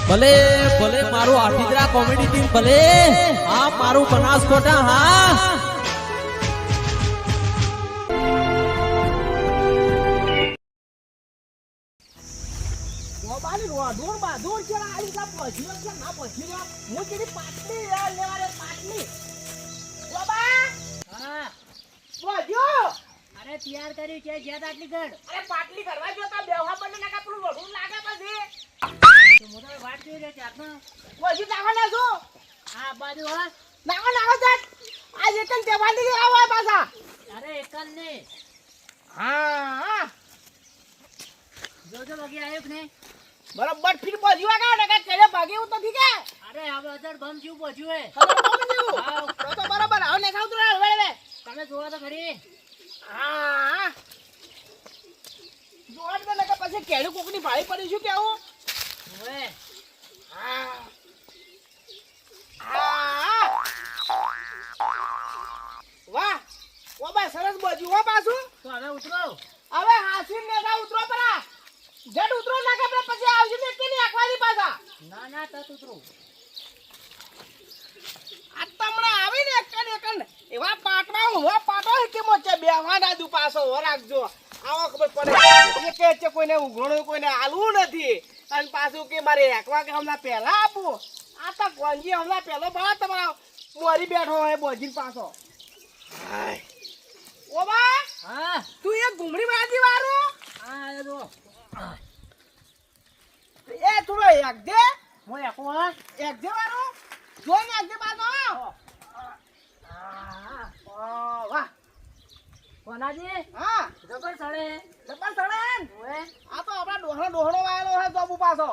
ભલે ભલે મારું આઠીદરા કોમેડી ટીમ ભલે હા મારું બનાસકોટા હા અરે તૈયાર કર્યું છે જ્યાં આટલી ઘડ. અરે પાટલી કરવા જો તા બેહવા બને નાકા પેલું વઢું લાગે પછી તો મોટો વાટ જોઈ રહ્યો છે આપનો. વજુ નાખો નાખો આ બાજુ હા. નાખો નાખો સાહેબ આ એકન દેવાની આવા પાછા અરે એકલ ને હા જોજો બગી આવ્યો કે નહીં. બરાબર ફીર બજુ આગા ને કે ચલે ભાગે હું તો ઠીક હે અરે હવે અધર બમ જેવું પહોંચ્યું હે. ખબર તો બરાબર આવ ને ખાવ તો હવે તમે જોવા તો ખરી. હા જોડ દે ને કે પછી કેળું કોકની ભાળી પડી શું કેવું હવે હા હા વાહ ઓ બા સરસ બજુ હો પાછું તો હવે ઉતરો. હવે હાસીન નેતા ઉતરો પરા જડ ઉતરો ના કે પછી આવજો ને કે ની આખવાની પાછા ના ના તત ઉતરો. આ તમણે આવી ને એકન એવા પાટવા હું પાટો કે મોચે બેવાના દુ પાછો હો રાખજો આવો ખબર પડે એ કે છે કોઈને ઉઘણો કોઈને આલવું નથી અને પાછું કે મારે એકવા કે હમણાં પહેલા આપું આ તો ગોંજી હમણાં પહેલો બા તમારા મોરી બેઠો હોય બોજીન પાછો હાય ઓ બા હા તું એક ઘુમડી બાજી વાળો આ જો એ થોડો એક દે હું એકો હા. એક દે વાળો જોઈને એક દે બાજો વાહ કોનાજી હા જબર સડે. જબર સડેન ઓએ આ તો આપણા ડોહણો વાળો હે જોબુ પાછો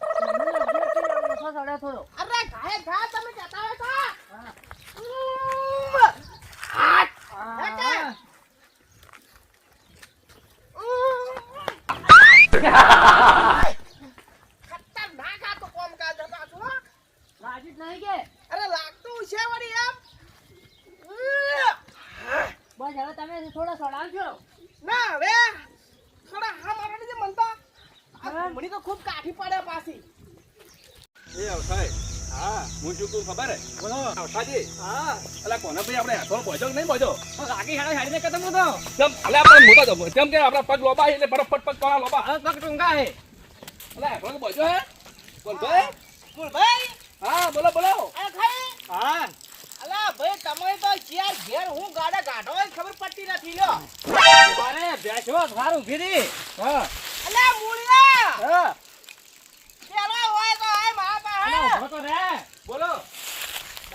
ઓછો સડે થોડો. અરે ઘાય ઘા તમે કહેતા હોય તો હા. હાટ હા. ખતરનાક આ તો કોમ કાજ હતા છો લાજી જ નહીં કે અરે લાગતું છે વળી એમ બસ હવે તમે થોડો સડાવજો. ના હવે થોડા હા મારા જે મનતા આ ઘુમડી તો ખૂબ કાઠી પડે પાછી એ અવસાય હા હું શું કહું ખબર હે બોલો અવસાજી હા અલા કોને ભાઈ આપણે હાથો બોજો કે નહીં બોજો રાગી હાડે હાડીને કદમ તો કેમ અલા આપણે મોટા તો કેમ કે આપણા પગ લોબા એટલે બરફ પટ પગ કોણા લોબા આ પગ ટુંગા હે અલા આપણો બોજો હે બોલ ભાઈ બોલ ભાઈ હા બોલો બોલો આ ખાઈ હા અલા ભાઈ તમે તો ચાર ઘેર હું ગાડા ગાઢો હોય ખબર પડતી નથી લ્યો અરે બેસો સારું ગીરી હા અલા મૂળિયા હા પેલા હોય તો આય મારા પાસે તો રે બોલો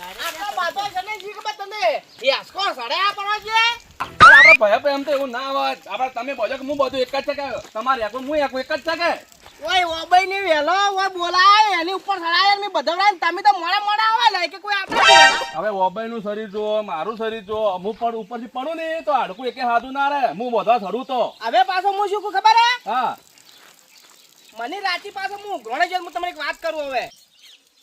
આટલા બાતો છે ને જી ખબર તમે યાસકો સડ્યા પડો છે અરે આપણે ભય એમ તો એવું ના આવે આપણે તમે બોજો કે હું બધું એક જ છે કે તમારે એક હું એક જ છે કે ઓય ઓબઈ ની વેલો ઓય બોલાય એની ઉપર સડાય ને બદવડાય તમે તો મોડા મોડા આવે ને કે કોઈ આપણે હવે ઓબાઈ નું શરીર જો મારું શરીર જો અમુક પર ઉપરથી પડું ને તો હાડકું એકે હાથું ના રહે હું બધા ચડું તો હવે પાછો હું શું કહું ખબર હે હા મને રાંચી પાછો હું ઘોડે જઈને હું તમને એક વાત કરું હવે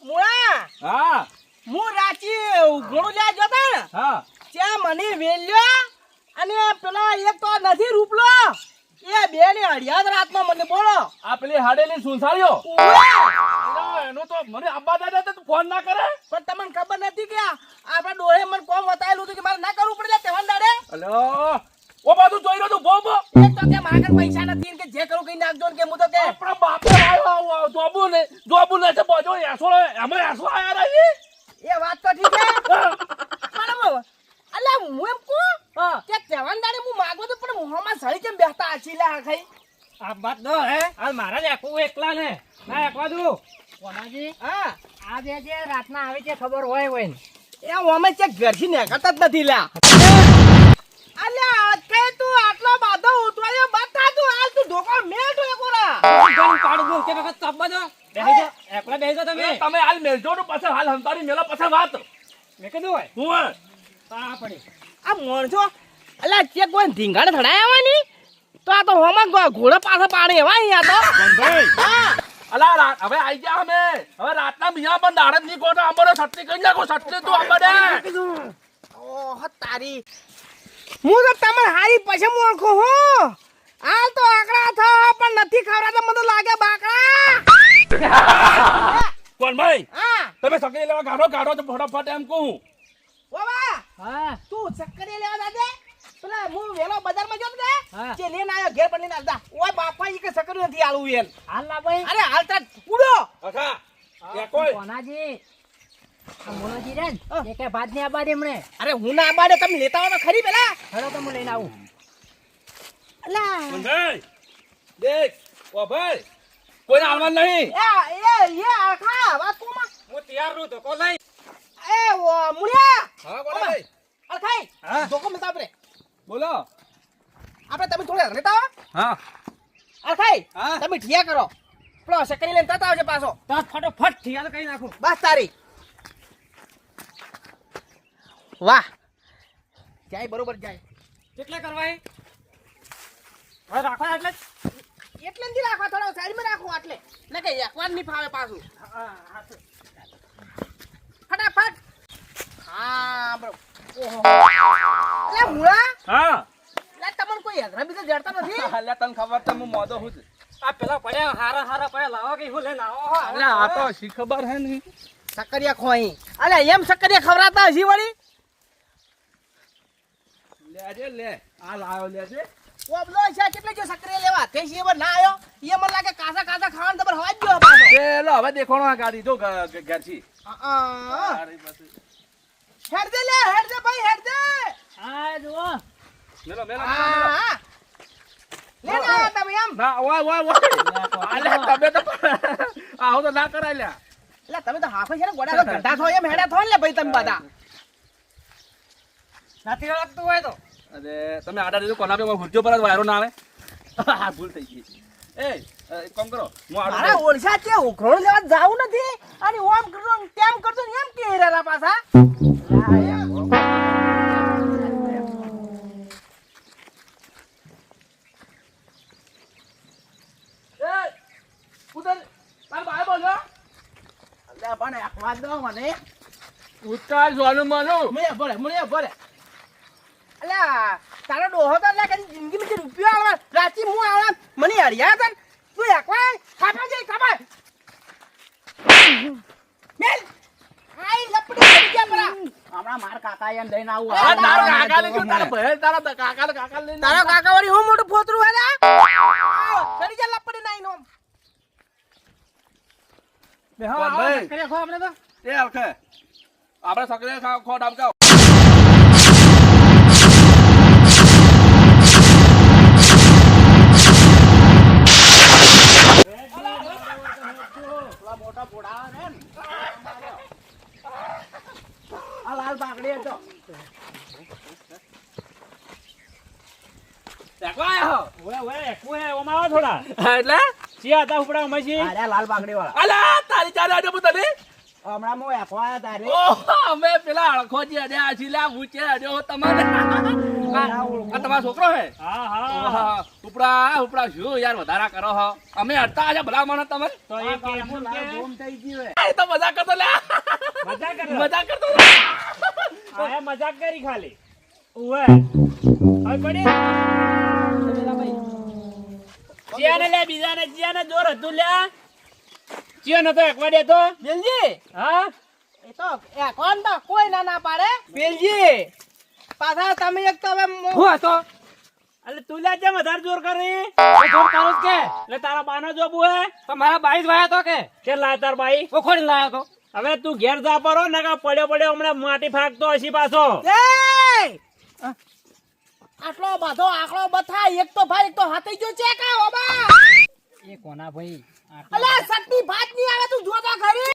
મુળા હા હું રાંચી ઘોડું લેવા જતો ને હા ત્યાં મને વેલ્યો અને પેલા એક તો નથી રૂપલો એ બે ની અડિયાદ રાતમાં મને બોલો આ પેલી હાડેલી સુનસાળીઓ ઉવ્વે! એનો તો મને આબા દાદા તું ફોન ના કરે પણ તમને ખબર નથી કે આપણા ડોહે મને કોમ બતાવેલું હતું કે મારે ના કરવું પડે તેવાન દાડે અલ્યો ઓ બાજુ જોઈ રહ્યો તું બોબો એ તો કે મારા ઘરે પૈસા નથી ને કે જે કરું કઈ નાખજો ને કે હું તો કે આપણા બાપે આવ્યો જોબુ ને છે બોજો એસો અમે એસો આયા રહી એ વાત તો ઠીક છે પણ અલા હું એમ કહું કે તેવાન દાડે હું માગો તો પણ મોહમાં સળી કેમ બેસતા આછી લા ખાઈ આ વાત દો હે આ મારા જ આખું એકલા ને ના એકવા દઉં. કોનાજી હા આ બે જે રાતના આવી છે ખબર હોય ને એ અમે ચેક ઘરથી નીકળતા જ નથી લા અલ્યા કે તું આટલો બાધો ઉતવાયો બતા તું હાલ તું ધોકો મેઠો એકોરા કાઢ દો કે વખત કપ બધો બેહી જાઓ એકલા બેહી જાઓ તમે. તમે હાલ મેલજો ને પાછા હાલ હંતાડી મેલા પાછા વાત મેં કીધું હોય હું આ પડી આ મોણસો અલ્યા ચેક કોઈ ધીંગાડે થડાય આવવાની તો આ તો હોમાં ઘોડે પાછા પાણી એવા અહીંયા તો ભાઈ હા અલા હવે આઈ ગયા અમે હવે રાતના મિયા પણ દાડત ની કોટા અમારો સટલી કરી નાખો સટલી તું અમારે ઓહ તારી હું તો તમને હારી પછી ઓળખું હું હાલ તો આકડા થા પણ નથી ખવડાતા મને લાગે બાકડા ભાઈ હા તમે સકરી લેવા કાઢો તો ફટાફટ એમ કહું. બાબા હા તું સક્કરી લેવા દાદે પેલા હું વેલો બજારમાં જતો ને હા. જે લઈને આવ્યો ઘેર પર લઈને આવતા ઓય બાપા ઈ કે સક્કરી નથી આલું એમ હાલ ના ભાઈ અરે હાલ તાર પૂડો અખા ત્યાં કોઈ કોનાજી આ મોનાજી રે ને હા. એ કે ભાત ની આબાદ એમણે અરે હું ના બાડે તમે લેતા આવો તો ખરી પેલા હેડો તો હું લઈને આવું અલા ભાઈ દેખ ઓ ભાઈ કોઈને આવવાનું નહીં. એ આખા વાત કોમાં હું તૈયાર રહું તો કો લઈ એ ઓ મુનિયા હા બોલો ભાઈ અખાઈ હા. જોકો મતા આપણે બોલો. તમે થોડા રહેતા આવો હા અખાઈ હા. તમે ઠિયા કરો પેલો સક્કરી લઈને તાતા આવજો પાછો તો ફટોફટ થી હાલ કઈ નાખું બસ તારી વાહ જાય બરોબર જાય કેટલે કરવા હવે રાખવા એટલે એટલે નથી રાખવા થોડા સાઈડમાં રાખો આટલે ને કે એકવાર નહીં ફાવે પાછું ફટાફટ હા બરો ઓહો લે મુળા હા લે તમને કોઈ હેદરા બીજા જડતા નથી એટલે તને ખબર છે હું મોદો હું આ પેલા પડ્યા હારા પડ્યા લાવો કે હું લઈને આવો અરે આ તો શી ખબર હે ને સક્કરિયા ખોઈ અલે એમ સક્કરિયા ખવરાતા હજી વળી લેજે લે આ લાયો લેજે ઓબલો છે કેટલે જો સક્કરિયા લેવા તે શેવર ના આયો એ મને લાગે કાસા ખાવાનું તમાર હવા જ ગયો પાછો ચલો હવે દેખોણો આ ગાડી જો ઘરથી હેડ દે ભાઈ હેડ દે હા જુઓ મેલો મેલો હા લે ના તમે એમ ના ઓય આલે તમે તો આવો તો ના કરાય લ્યા એટલે તમે તો હાફે છે ને ગોડા ગઢા થો એમ હેડા થો ને ભાઈ તમે બધા નથી લાગતું હોય તો અરે તમે આડા દીધું કોના પે હુરજો પર જ વાયરો ના આવે હા ભૂલ થઈ ગઈ એક કામ કરો હું મારા આડો ઓળશા છે ઉઘરોણ લેવા જાવું નથી અને ઓમ કરતો ને તેમ કરતો ને એમ કે હેરા પાછા ઉધર તાર બાય બોલો લે પણ એક વાત દો મને ઉતાર જોવાનું માનું મને ભરે અલ્યા તારો ડોહો તો લે કદી જિંદગી માં રૂપિયો આવવા રાચી હું આવવા મને હરિયા તન તું એકવાર ખાપા જઈ ખાપા મેલ આઈ લપડી પડી ગયા પરા હમણાં માર કાકા એમ લઈને આવું આ તારો કાકા ને તારા ભાઈ તારા કાકા લઈને તારો કાકા વળી હું મોટું ફોતરું હે ને ચડી જા લપડી નાઈ નો કોણ ભાઈ? કર્યા ખો આપણે તો એ આખે આપણે સકરે ખોટ આપકા મોટા પોડા ને આ લાલ બાકડી હતો એટલે અરે લાલ બાકડી વાળા અલા તારી ચારે આડે હું તને હમણાં હું એકવા તારે ઓહ અમે પેલા અળખો જે અડે આ છીએ લા ઊંચે અડ્યો તમારે આ તમારો છોકરો હે હા ઉપડા શું યાર વધારા કરો હો અમે અડતા આજે ભલા માનો તમે ગુમ થઈ ગયું હે એ તો મજાક કરતો લે મજાક કરતો મજાક કરી ખાલી ઉવે હવે પડી ચિયાને લે બીજાને ચિયાને જોર હતું લે ચિયા નતો એકવા દેતો બેલજી હા એ તો કોણ તો કોઈ ના પાડે બેલજી પાછા તમે એક તો હવે હું હતો એટલે તું લે જેમ વધારે જોર કરી જોર કરો કે એટલે તારા બાનો જોબુ હે તો મારા બાઈ જ વાયા તો કે લાયા તાર બાઈ ખોડી લાયા તો હવે તું ઘેર જા પરો ને કે પડ્યો હમણાં માટી ફાકતો હશી પાછો આટલો બધો આખલો બથા એક તો ભાઈ એક તો હાથે જો છે કા ઓબા એ કોના ભાઈ અલા સટની ભાત ની આવે તું જોતા ખરી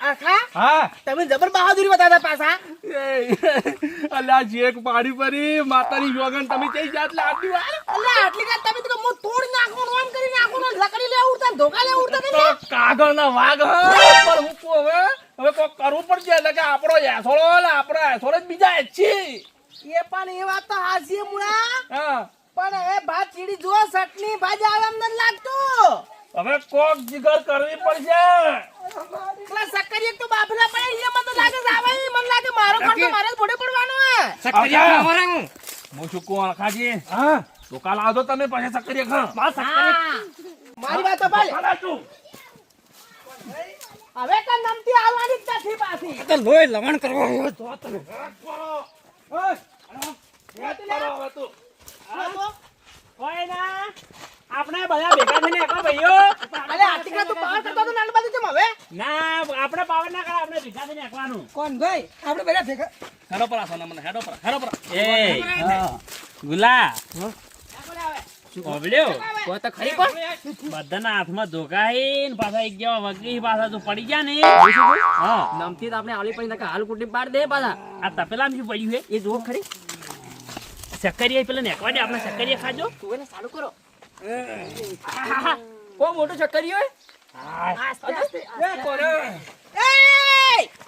આખા હા તમે જબર બહાદુરી બતાતા પાછા અલ્યા જેક પાડી પરી માતાની જોગન તમે કઈ જાત લે આટલી વાર અલા આટલી કાત તમે તો મો તોડી નાખો આમ કરી નાખો લકડી લે ઉડતા ધોકા લે ઉડતા તો ને કાગળ ના વાઘ હ પર હું કો હવે કોક કરવું પડશે એટલે કે આપણો એસોળો ને આપણો એસોળો જ બીજા જ છે એ પણ એ વાત તો હાસી મુળા હા પણ હવે ભાત ચીડી જો સટની ભાજી આવે એમ નથી લાગતું હવે કોક જીગર કરવી પડશે પેલા સક્કરી એક તો બાફલા પડે એ મને તો લાગે આવે મને લાગે મારો ખર્ચો મારે જ ભોડે પડવાનો હે હું શું કહું ખાજી હા તો કાલ આવજો તમે પછી સક્કરી ખા મારી વાત તો પાલે ખાલા તું હવે તો નમતી આવવાની જ નથી પાછી. તો લોહી લવણ કરવા આવ્યો તો તમે. કોઈ ના આપણે બધા ભેગા થઈને એકલા ભાઈઓ અરે આર્ટિકલ તું પાવર કરતો તો નાની બાજુ કેમ હવે? ના આપણે પાવર ના કરે આપણે ભેગા થઈને એકલાનું કોણ ભાઈ? આપણે બધા ભેગા. હેડો પર આસો મને હેડો પર એ ગુલા ઓબલ્યો કોઈ તો ખરી પણ. બધાના હાથમાં ધોકાઈ ને પાછા એક જેવા વગી પાછા તું પડી ગયા ને હા નમથી તો આપણે આલી પડી નાખે હાલ કુટી પાડ દે પાછા આ તપેલા શું પડ્યું છે એ જુઓ ખરી શક્કરિયા પેલા નેકવા દે આપણે શક્કરિયા ખાજો તું એને ચાલુ કરો બહુ મોટું ચક્કરી હોય. એ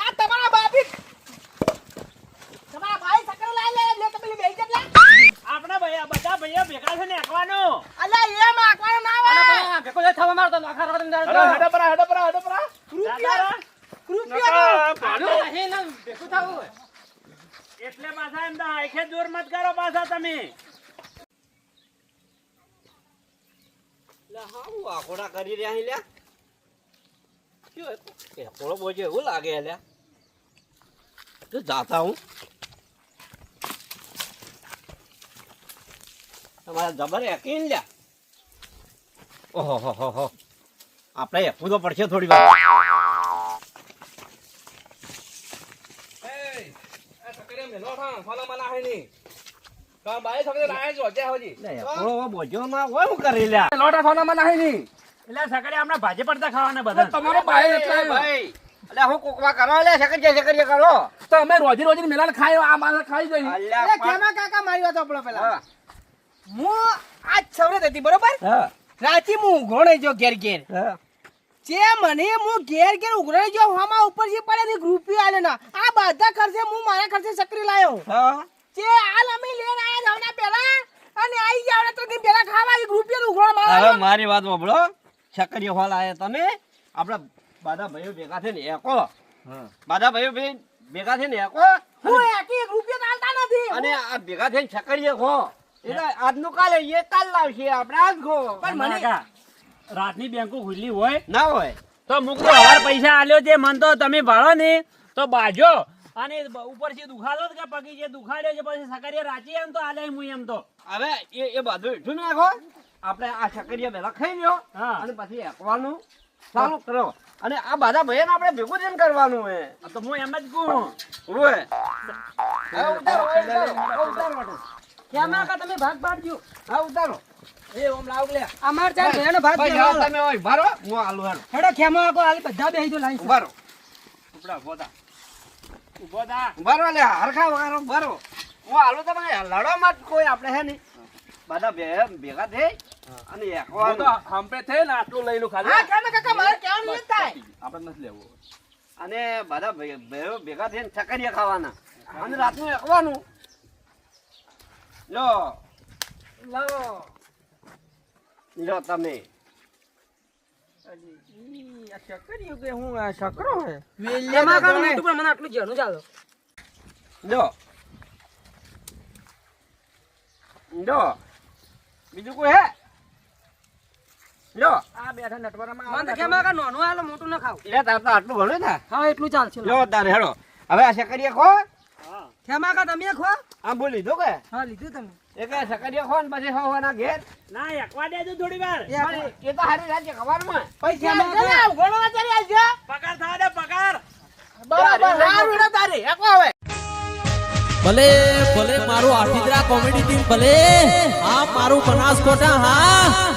આ તમારા બાપી તમારા ભાઈ સકર લાઈ લે લે તો પેલી બેઈ જટલા. આપણે ભાઈ બધા ભાઈઓ ભેગા થઈને એકવાનો અલા એમ આકવાનો ના આવે. ભેકો જે થવા મારતો નાખા રવા દે હેડો પર રૂપિયા રૂપિયા હે ના ભેકો થાવું હોય એટલે પાછા એમ આખે જોર મત કરો પાછા તમે આખોડા કરી રહ્યા લ્યા શું કોળો બોજે એવું લાગે લ્યા તો જાતા હું તમારા જબર એકીન લ્યા ઓહો હો હો હો આપણે એકવું તો પડશે થોડી વાર કોળો બોજો માં હોય હું કરી લ્યા લોટા સોનામાં નાહી ની એટલે સકરે આપણે ભાજે પડતા ખાવાના બધા તમારો ભાઈ એટલે ભાઈ એટલે હું કોકવા કરો લે શકરીએ કરો તો અમે રોજી મેલાને ખાઈ આ માણસ ખાઈ જઈ અરે કેમાં કાકા માર્યો તો આપણો પેલા. હું આજ સવરત હતી બરોબર. હા રાતી હું ઉઘોણે જો ઘેર ઘેર. હા જે મને હું ઘેર ઘેર ઉઘરાઈ જો હમા ઉપર જે પડે ને રૂપિયો આલે ના આ બધા ખર્ચે હું મારા ખર્ચે સકરી લાયો. હા જે હાલ અમે લેન આયા જાવના પેલા અને આઈ જાવના તો દિન પેલા ખાવા એક રૂપિયો ઉઘરો મારા. હવે મારી વાત સાંભળો શકરીય હોલ આયા તમે આપડા બધા ભાઈઓ ભેગા થઈને એકો બધા ભાઈઓ ભેગા થઈને એકો હું એકી એક રૂપિયો તો આલતા નથી. અને આ ભેગા થઈને શકરીય ખો એટલે આજનું કાલે એ કાલ લાવશે આપણે આજ ખો પણ મને રાતની બેંકો ખુલ્લી હોય ના હોય તો મૂકો હવાર પૈસા આલ્યો તે મન તો તમે ભાળો ને તો બાજો અને ઉપરથી દુખાડો કે પગી જે દુખાડ્યો છે પછી સકરિયા રાચી એમ તો આલે હું એમ તો હવે એ બધું હેઠું નાખો આપણે આ શકરીય પહેલા ખાઈ લ્યો હા. અને પછી એકવાનું ચાલુ કરો અને આ બધા ભાઈઓને આપણે ભેગું થઈને કરવાનું હે આ તો હું એમ જ કહું ઓય હા ઉતારો ઉતારો કેમાં કા તમે ભાગ પાડજો. હા ઉતારો એ ઓમ લાવ લે અમાર ચાર ભેનો ભાગ ભાઈ દેવાનો. તમે ઓય ભારો હું આલુ હેડો હેડો ખેમા કો આલી બધા બેહી જો લાઈ. ઉભારો ઉપડા ગોદા ઉભો થા ઉભારો લે હરખા વગારો ઉભારો હું આલુ તમે લડવામાં જ કોઈ આપણે હે નહીં બધા ભેગા થઈ અને હું એકવાનું તો હંપે થઈ ને આટલું લઈ લો હા ખાલી કેમાં કાકા મારે કેવાનું નહીં થાય. આપણે નથી લેવું અને બધા ભાઈઓ ભેગા થઈને ચકરીયા ખાવાના અને રાતનું એકવાનું લો લાવો. લો તમે આ શકરીયું કે હું આ શકરો હે. કેમાં કામ મોટું પણ મને આટલું જણું ચાલો. લો લો બીજું કોઈ હે લો આ બેઠા નટવરામાં મને તો કેમાં કા નાનું આલો મોટું ન ખાવ. એટલે તાર તો આટલું ભણ્યું ને હા એટલું ચાલશે. લો તારે હેડો હવે આ શકરીયા ખો કેમાં કા તમે ખો. આ બોલી લીધું કે હા લીધું તમે. એક શકરીયા ખો ને પછી હોવાના ઘેર ના એકવા દેજો થોડી વાર એ તો હારી રાજ્ય ખબરમાં પૈસા ના ઉઘોણવા ચાલી આવજો. પગાર થવા દે પગાર બરાબર હારું હેડો તારે એકો હવે. ભલે ભલે મારું આઠીદરા કોમેડી ટીમ ભલે હા મારું બનાસકોટા હા